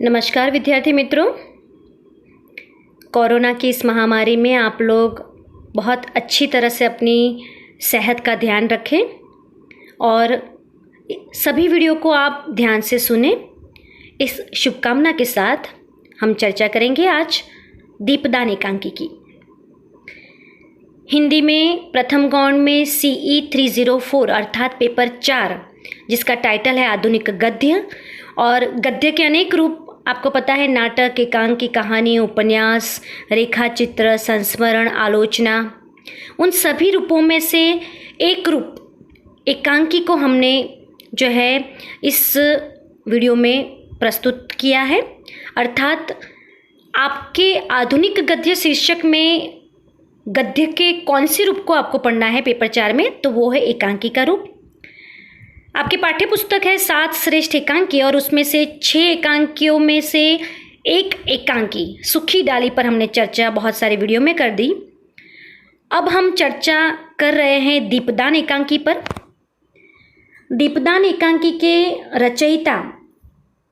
नमस्कार विद्यार्थी मित्रों। कोरोना की इस महामारी में आप लोग बहुत अच्छी तरह से अपनी सेहत का ध्यान रखें और सभी वीडियो को आप ध्यान से सुनें। इस शुभकामना के साथ हम चर्चा करेंगे आज दीपदान एकांकी की। हिंदी में प्रथम गौण में CE 304 अर्थात पेपर 4, जिसका टाइटल है आधुनिक गद्य। और गद्य के अनेक रूप आपको पता है, नाटक, एकांकी, कहानी, उपन्यास, रेखा चित्र, संस्मरण, आलोचना। उन सभी रूपों में से एक रूप एकांकी को हमने जो है इस वीडियो में प्रस्तुत किया है। अर्थात आपके आधुनिक गद्य शीर्षक में गद्य के कौन से रूप को आपको पढ़ना है पेपर 4 में, तो वो है एकांकी का रूप। आपकी पाठ्य पुस्तक है 7 श्रेष्ठ एकांकी और उसमें से 6 एकांकियों में से एक एकांकी सुखी डाली पर हमने चर्चा बहुत सारे वीडियो में कर दी। अब हम चर्चा कर रहे हैं दीपदान एकांकी पर। दीपदान एकांकी के रचयिता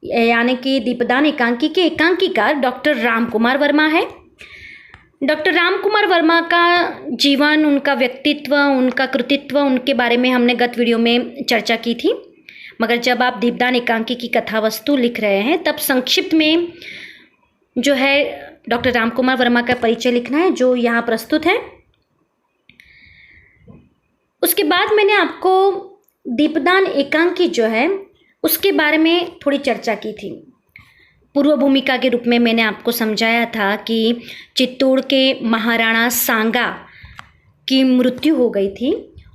यानी कि दीपदान एकांकी के एकांकीकार डॉक्टर रामकुमार वर्मा है। डॉक्टर रामकुमार वर्मा का जीवन, उनका व्यक्तित्व, उनका कृतित्व, उनके बारे में हमने गत वीडियो में चर्चा की थी। मगर जब आप दीपदान एकांकी की कथा वस्तु लिख रहे हैं तब संक्षिप्त में जो है डॉक्टर रामकुमार वर्मा का परिचय लिखना है, जो यहाँ प्रस्तुत है। उसके बाद मैंने आपको दीपदान एकांकी जो है उसके बारे में थोड़ी चर्चा की थी। पूर्व भूमिका के रूप में मैंने आपको समझाया था कि चित्तौड़ के महाराणा सांगा की मृत्यु हो गई थी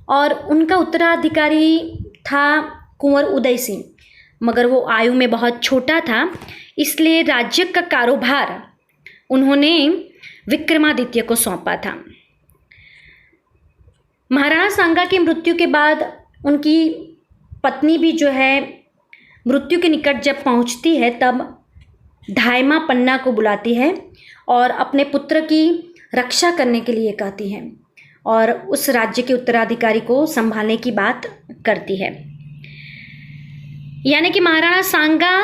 और उनका उत्तराधिकारी था कुंवर उदय सिंह, मगर वो आयु में बहुत छोटा था, इसलिए राज्य का कारोबार उन्होंने विक्रमादित्य को सौंपा था। महाराणा सांगा की मृत्यु के बाद उनकी पत्नी भी जो है मृत्यु के निकट जब पहुंचती है तब धायमा पन्ना को बुलाती है और अपने पुत्र की रक्षा करने के लिए कहती है और उस राज्य के उत्तराधिकारी को संभालने की बात करती है। यानी कि महाराणा सांगा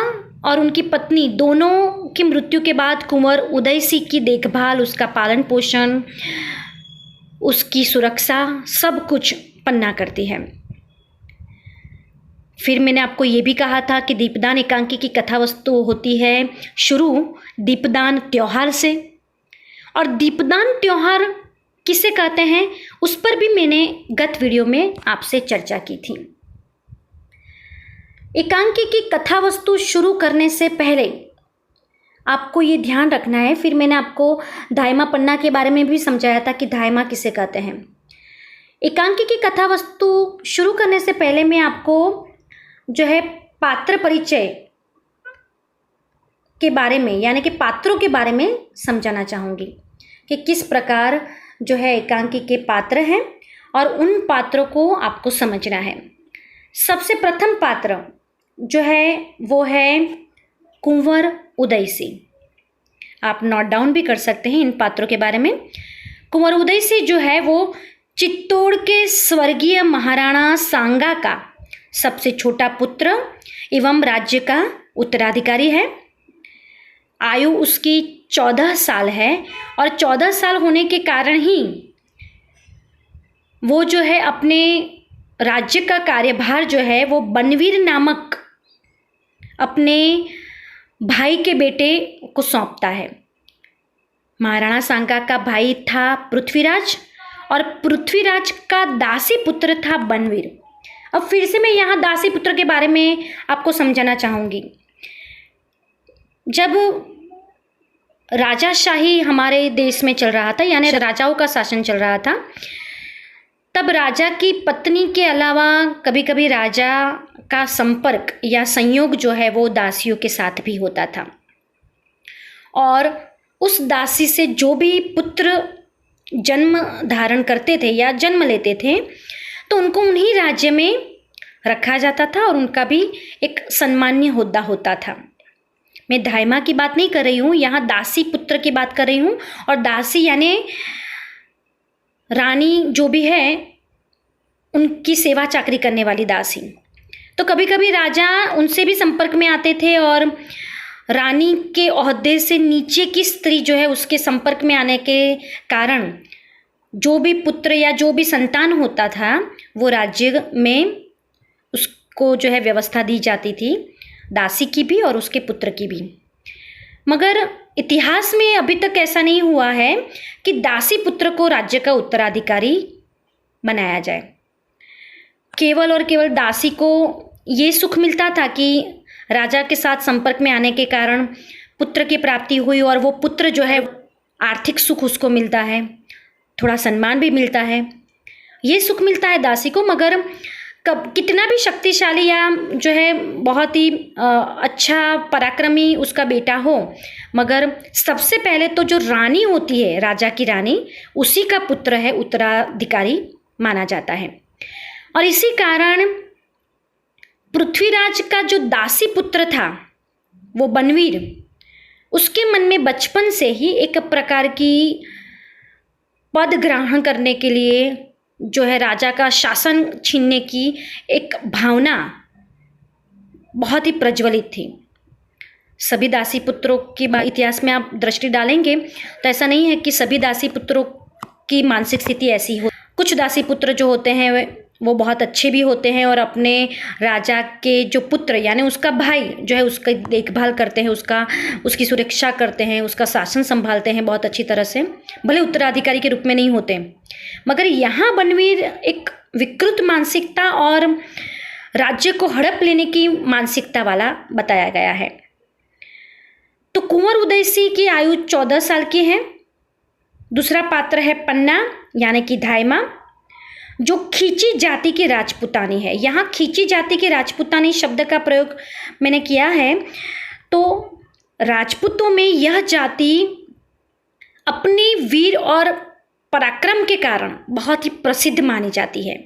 और उनकी पत्नी दोनों की मृत्यु के बाद कुंवर उदय सिंह की देखभाल, उसका पालन पोषण, उसकी सुरक्षा, सब कुछ पन्ना करती है। फिर मैंने आपको ये भी कहा था कि दीपदान एकांकी की कथा वस्तु होती है शुरू दीपदान त्योहार से, और दीपदान त्योहार किसे कहते हैं उस पर भी मैंने गत वीडियो में आपसे चर्चा की थी। एकांकी की कथा वस्तु शुरू करने से पहले आपको ये ध्यान रखना है, फिर मैंने आपको धायमा पन्ना के बारे में भी समझाया था कि धायमा किसे कहते हैं। एकांकी की कथा वस्तु शुरू करने से पहले मैं आपको जो है पात्र परिचय के बारे में यानी कि पात्रों के बारे में समझाना चाहूँगी कि किस प्रकार जो है एकांकी के पात्र हैं और उन पात्रों को आपको समझना है। सबसे प्रथम पात्र जो है वो है कुंवर उदय सिंह। आप नोट डाउन भी कर सकते हैं इन पात्रों के बारे में। कुंवर उदय सिंह जो है वो चित्तौड़ के स्वर्गीय महाराणा सांगा का सबसे छोटा पुत्र एवं राज्य का उत्तराधिकारी है। आयु उसकी 14 साल है और 14 साल होने के कारण ही वो जो है अपने राज्य का कार्यभार जो है वो बनवीर नामक अपने भाई के बेटे को सौंपता है। महाराणा सांगा का भाई था पृथ्वीराज और पृथ्वीराज का दासी पुत्र था बनवीर। अब फिर से मैं यहाँ दासी पुत्र के बारे में आपको समझाना चाहूँगी। जब राजाशाही हमारे देश में चल रहा था, यानी राजाओं का शासन चल रहा था, तब राजा की पत्नी के अलावा कभी कभी राजा का संपर्क या संयोग जो है वो दासियों के साथ भी होता था। और उस दासी से जो भी पुत्र जन्म धारण करते थे या जन्म लेते थे तो उनको उन्हीं राज्य में रखा जाता था और उनका भी एक सम्मान्य होद्दा होता था। मैं धायमा की बात नहीं कर रही हूँ, यहाँ दासी पुत्र की बात कर रही हूँ। और दासी यानी रानी जो भी है उनकी सेवा चाकरी करने वाली दासी। तो कभी कभी राजा उनसे भी संपर्क में आते थे और रानी के ओहदे से नीचे की स्त्री जो है उसके संपर्क में आने के कारण जो भी पुत्र या जो भी संतान होता था वो राज्य में उसको जो है व्यवस्था दी जाती थी, दासी की भी और उसके पुत्र की भी। मगर इतिहास में अभी तक ऐसा नहीं हुआ है कि दासी पुत्र को राज्य का उत्तराधिकारी बनाया जाए। केवल और केवल दासी को ये सुख मिलता था कि राजा के साथ संपर्क में आने के कारण पुत्र की प्राप्ति हुई और वो पुत्र जो है आर्थिक सुख उसको मिलता है, थोड़ा सम्मान भी मिलता है, ये सुख मिलता है दासी को। मगर कब कितना भी शक्तिशाली या जो है बहुत ही अच्छा पराक्रमी उसका बेटा हो, मगर सबसे पहले तो जो रानी होती है, राजा की रानी, उसी का पुत्र है उत्तराधिकारी माना जाता है। और इसी कारण पृथ्वीराज का जो दासी पुत्र था वो बनवीर, उसके मन में बचपन से ही एक प्रकार की पद ग्रहण करने के लिए जो है राजा का शासन छीनने की एक भावना बहुत ही प्रज्वलित थी। सभी दासी पुत्रों के इतिहास में आप दृष्टि डालेंगे तो ऐसा नहीं है कि सभी दासी पुत्रों की मानसिक स्थिति ऐसी हो। कुछ दासी पुत्र जो होते हैं वो बहुत अच्छे भी होते हैं और अपने राजा के जो पुत्र यानी उसका भाई जो है उसकी देखभाल करते हैं, उसकी सुरक्षा करते हैं, उसका शासन संभालते हैं बहुत अच्छी तरह से, भले उत्तराधिकारी के रूप में नहीं होते। मगर यहाँ बनवीर एक विकृत मानसिकता और राज्य को हड़प लेने की मानसिकता वाला बताया गया है। तो कुंवर उदय सिंह की आयु 14 साल की है। दूसरा पात्र है पन्ना यानी कि धायमा, जो खींची जाति की राजपुतानी है। यहाँ खींची जाति की राजपुतानी शब्द का प्रयोग मैंने किया है तो राजपूतों में यह जाति अपनी वीर और पराक्रम के कारण बहुत ही प्रसिद्ध मानी जाती है।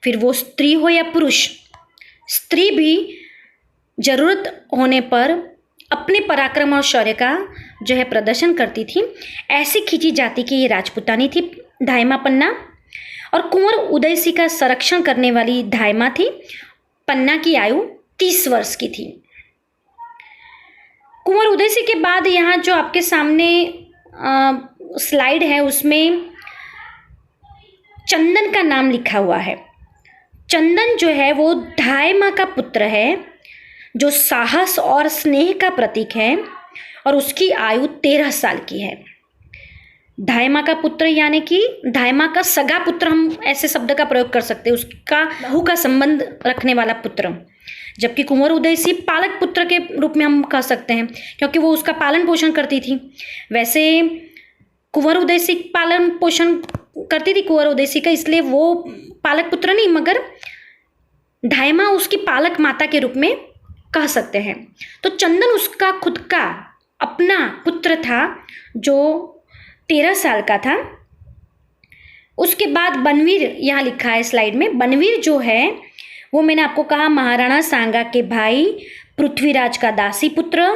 फिर वो स्त्री हो या पुरुष, स्त्री भी जरूरत होने पर अपने पराक्रम और शौर्य का जो है प्रदर्शन करती थी। ऐसी खींची जाति की ये राजपुतानी थी धायमा पन्ना। और कुंवर उदय सिंह का संरक्षण करने वाली धायमा थी। पन्ना की आयु 30 वर्ष की थी। कुंवर उदय सिंह के बाद यहाँ जो आपके सामने स्लाइड है उसमें चंदन का नाम लिखा हुआ है। चंदन जो है वो धायमा का पुत्र है, जो साहस और स्नेह का प्रतीक है और उसकी आयु 13 साल की है। धायमा का पुत्र यानी कि धायमा का सगा पुत्र, हम ऐसे शब्द का प्रयोग कर सकते हैं, उसका बहू का संबंध रखने वाला पुत्र। जबकि कुंवर उदय सिंह पालक पुत्र के रूप में हम कह सकते हैं क्योंकि वो उसका पालन पोषण करती थी। वैसे कुंवर उदय सिंह पालन पोषण करती थी कुंवर उदय सिंह का, इसलिए वो पालक पुत्र नहीं मगर धायमा उसकी पालक माता के रूप में कह सकते हैं। तो चंदन उसका खुद का अपना पुत्र था जो 13 साल का था। उसके बाद बनवीर यहाँ लिखा है स्लाइड में। बनवीर जो है वो मैंने आपको कहा महाराणा सांगा के भाई पृथ्वीराज का दासी पुत्र,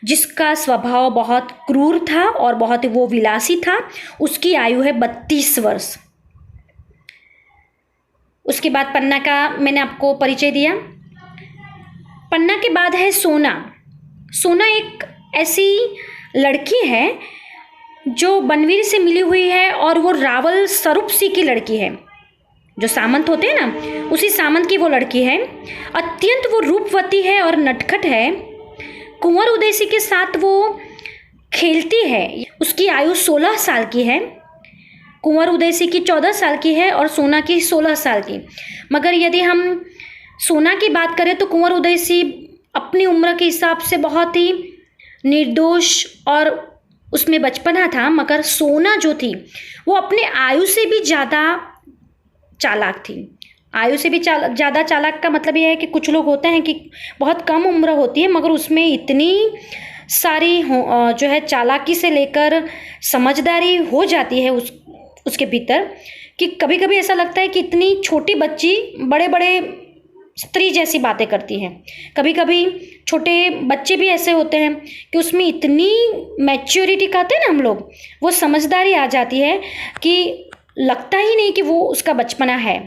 जिसका स्वभाव बहुत क्रूर था और बहुत वो विलासी था। उसकी आयु है 32 वर्ष। उसके बाद पन्ना का मैंने आपको परिचय दिया। पन्ना के बाद है सोना। सोना एक ऐसी लड़की है जो बनवीर से मिली हुई है और वो रावल स्वरूप सिंह की लड़की है। जो सामंत होते हैं ना, उसी सामंत की वो लड़की है। अत्यंत वो रूपवती है और नटखट है। कुंवर उदय सिंह के साथ वो खेलती है। उसकी आयु 16 साल की है। कुंवर उदय सिंह की 14 साल की है और सोना की 16 साल की। मगर यदि हम सोना की बात करें तो कुंवर उदय सिंह अपनी उम्र के हिसाब से बहुत ही निर्दोष और उसमें बचपना था। मगर सोना जो थी वो अपने आयु से भी ज़्यादा चालाक थी। आयु से भी ज़्यादा चालाक का मतलब यह है कि कुछ लोग होते हैं कि बहुत कम उम्र होती है मगर उसमें इतनी सारी जो है चालाकी से लेकर समझदारी हो जाती है उसके भीतर कि कभी कभी ऐसा लगता है कि इतनी छोटी बच्ची बड़े बड़े स्त्री जैसी बातें करती है। कभी कभी छोटे बच्चे भी ऐसे होते हैं कि उसमें इतनी मैच्योरिटी कहते हैं ना हम लोग, वो समझदारी आ जाती है कि लगता ही नहीं कि वो उसका बचपना है।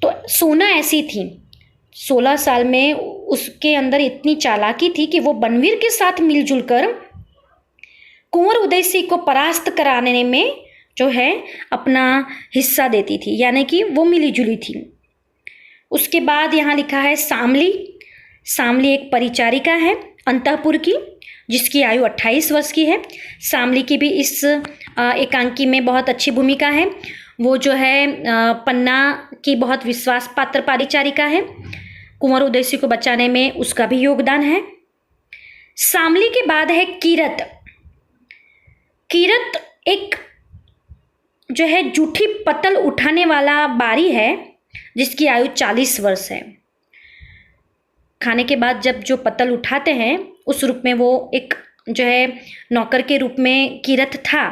तो सोना ऐसी थी। 16 साल में उसके अंदर इतनी चालाकी थी कि वो बनवीर के साथ मिलजुल कर कुंवर उदय सिंह को परास्त कराने में जो है अपना हिस्सा देती थी, यानी कि वो मिली जुली थी। उसके बाद यहाँ लिखा है शामली। शामली एक परिचारिका है अंतःपुर की, जिसकी आयु 28 वर्ष की है। शामली की भी इस एकांकी में बहुत अच्छी भूमिका है। वो जो है पन्ना की बहुत विश्वास पात्र परिचारिका है। कुंवर उदय सिंह को बचाने में उसका भी योगदान है। शामली के बाद है कीरत। कीरत एक जो है जूठी पत्तल उठाने वाला बारी है, जिसकी आयु 40 वर्ष है। खाने के बाद जब जो पत्तल उठाते हैं उस रूप में वो एक जो है नौकर के रूप में कीरत था,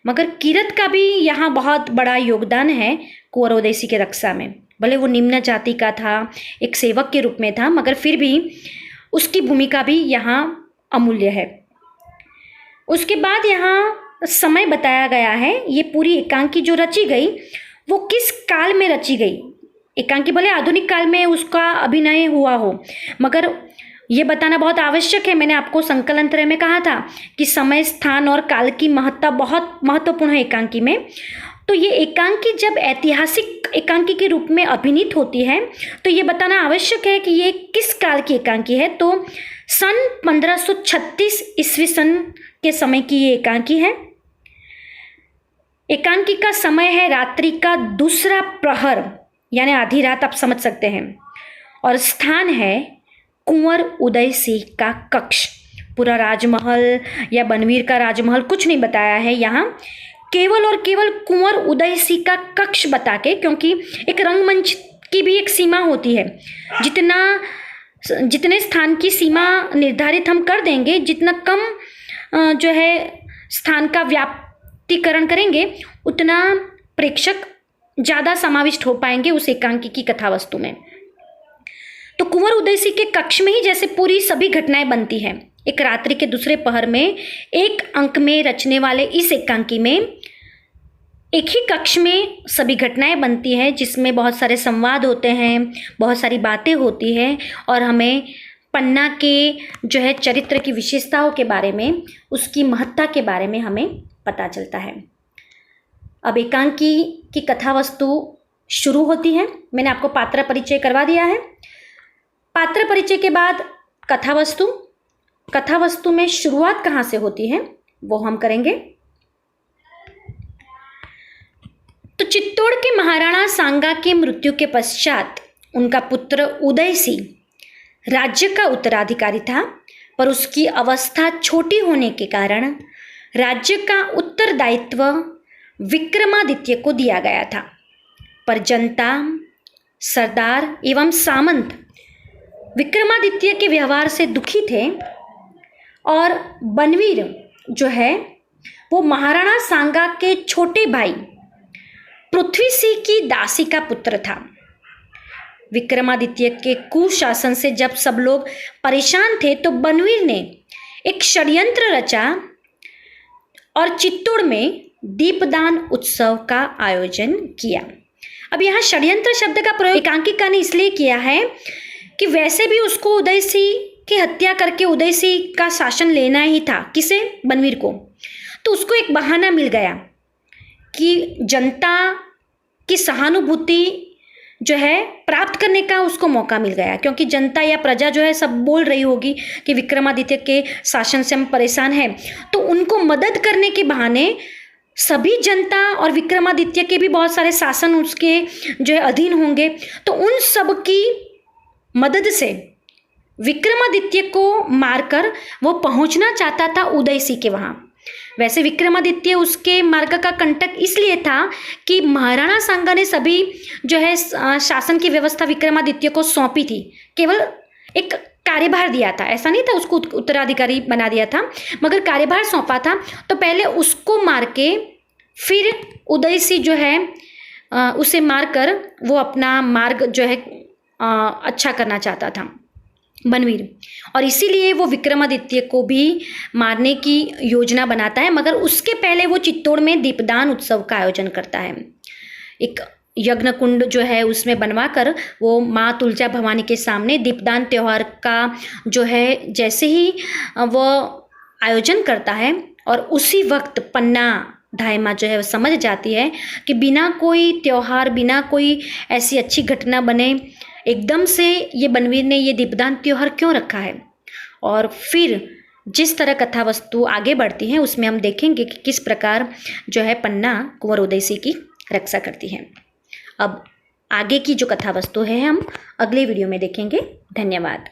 मगर कीरत का भी यहाँ बहुत बड़ा योगदान है कुंवर उदय सिंह के रक्षा में। भले वो निम्न जाति का था, एक सेवक के रूप में था, मगर फिर भी उसकी भूमिका भी यहाँ अमूल्य है। उसके बाद यहाँ समय बताया गया है। ये पूरी एकांकी जो रची गई वो किस काल में रची गई। एकांकी भले आधुनिक काल में उसका अभिनय हुआ हो, मगर ये बताना बहुत आवश्यक है। मैंने आपको संकलन त्रय में कहा था कि समय, स्थान और काल की महत्ता बहुत महत्वपूर्ण है एकांकी में। तो ये एकांकी जब ऐतिहासिक एकांकी के रूप में अभिनीत होती है तो ये बताना आवश्यक है कि ये किस काल की एकांकी है। तो सन 1536 ईस्वी सन के समय की ये एकांकी है। एकांकी का समय है रात्रि का दूसरा प्रहर, यानी आधी रात आप समझ सकते हैं। और स्थान है कुंवर उदय सिंह का कक्ष। पूरा राजमहल या बनवीर का राजमहल कुछ नहीं बताया है यहाँ, केवल और केवल कुंवर उदय सिंह का कक्ष बता के, क्योंकि एक रंगमंच की भी एक सीमा होती है। जितने स्थान की सीमा निर्धारित हम कर देंगे, जितना कम जो है स्थान का व्याप्तिकरण करेंगे, उतना प्रेक्षक ज़्यादा समाविष्ट हो पाएंगे उस एकांकी की कथा वस्तु में। तो कुंवर उदय सिंह के कक्ष में ही जैसे पूरी सभी घटनाएं बनती हैं। एक रात्रि के दूसरे पहर में एक अंक में रचने वाले इस एकांकी में एक ही कक्ष में सभी घटनाएं बनती हैं, जिसमें बहुत सारे संवाद होते हैं, बहुत सारी बातें होती हैं और हमें पन्ना के जो है चरित्र की विशेषताओं के बारे में, उसकी महत्ता के बारे में हमें पता चलता है। अब एकांकी की कथा वस्तु शुरू होती है। मैंने आपको पात्र परिचय करवा दिया है। पात्र परिचय के बाद कथा वस्तु। कथा वस्तु में शुरुआत कहाँ से होती है वो हम करेंगे। तो चित्तौड़ के महाराणा सांगा की मृत्यु के पश्चात उनका पुत्र उदय सिंह राज्य का उत्तराधिकारी था, पर उसकी अवस्था छोटी होने के कारण राज्य का उत्तरदायित्व विक्रमादित्य को दिया गया था। पर जनता, सरदार एवं सामंत विक्रमादित्य के व्यवहार से दुखी थे और बनवीर जो है वो महाराणा सांगा के छोटे भाई पृथ्वी सिंह की दासी का पुत्र था। विक्रमादित्य के कुशासन से जब सब लोग परेशान थे तो बनवीर ने एक षड्यंत्र रचा और चित्तौड़ में दीपदान उत्सव का आयोजन किया। अब यहाँ षड्यंत्र शब्द का प्रयोग एकांकिका ने इसलिए किया है कि वैसे भी उसको उदय सिंह की हत्या करके उदय सिंह का शासन लेना ही था। किसे? बनवीर को। तो उसको एक बहाना मिल गया कि जनता की सहानुभूति जो है प्राप्त करने का उसको मौका मिल गया, क्योंकि जनता या प्रजा जो है सब बोल रही होगी कि विक्रमादित्य के शासन से हम परेशान हैं। तो उनको मदद करने के बहाने सभी जनता और विक्रमादित्य के भी बहुत सारे शासन उसके जो है अधीन होंगे, तो उन सब की मदद से विक्रमादित्य को मारकर वो पहुंचना चाहता था उदय सिंह के वहाँ। वैसे विक्रमादित्य उसके मार्ग का कंटक इसलिए था कि महाराणा सांगा ने सभी जो है शासन की व्यवस्था विक्रमादित्य को सौंपी थी, केवल एक कार्यभार दिया था, ऐसा नहीं था उसको उत्तराधिकारी बना दिया था, मगर कार्यभार सौंपा था। तो पहले उसको मार के फिर उदय सिंह जो है उसे मारकर वो अपना मार्ग जो है अच्छा करना चाहता था बनवीर, और इसीलिए वो विक्रमादित्य को भी मारने की योजना बनाता है। मगर उसके पहले वो चित्तौड़ में दीपदान उत्सव का आयोजन करता है। एक यज्ञ कुंड जो है उसमें बनवा कर वो माँ तुलजा भवानी के सामने दीपदान त्यौहार का जो है जैसे ही वो आयोजन करता है, और उसी वक्त पन्ना धाय जो है वो समझ जाती है कि बिना कोई त्यौहार, बिना कोई ऐसी अच्छी घटना बने, एकदम से ये बनवीर ने ये दीपदान त्यौहार क्यों रखा है। और फिर जिस तरह कथा वस्तु आगे बढ़ती है उसमें हम देखेंगे कि किस प्रकार जो है पन्ना कुंवर उदय सिंह की रक्षा करती है। अब आगे की जो कथा वस्तु है हम अगले वीडियो में देखेंगे। धन्यवाद।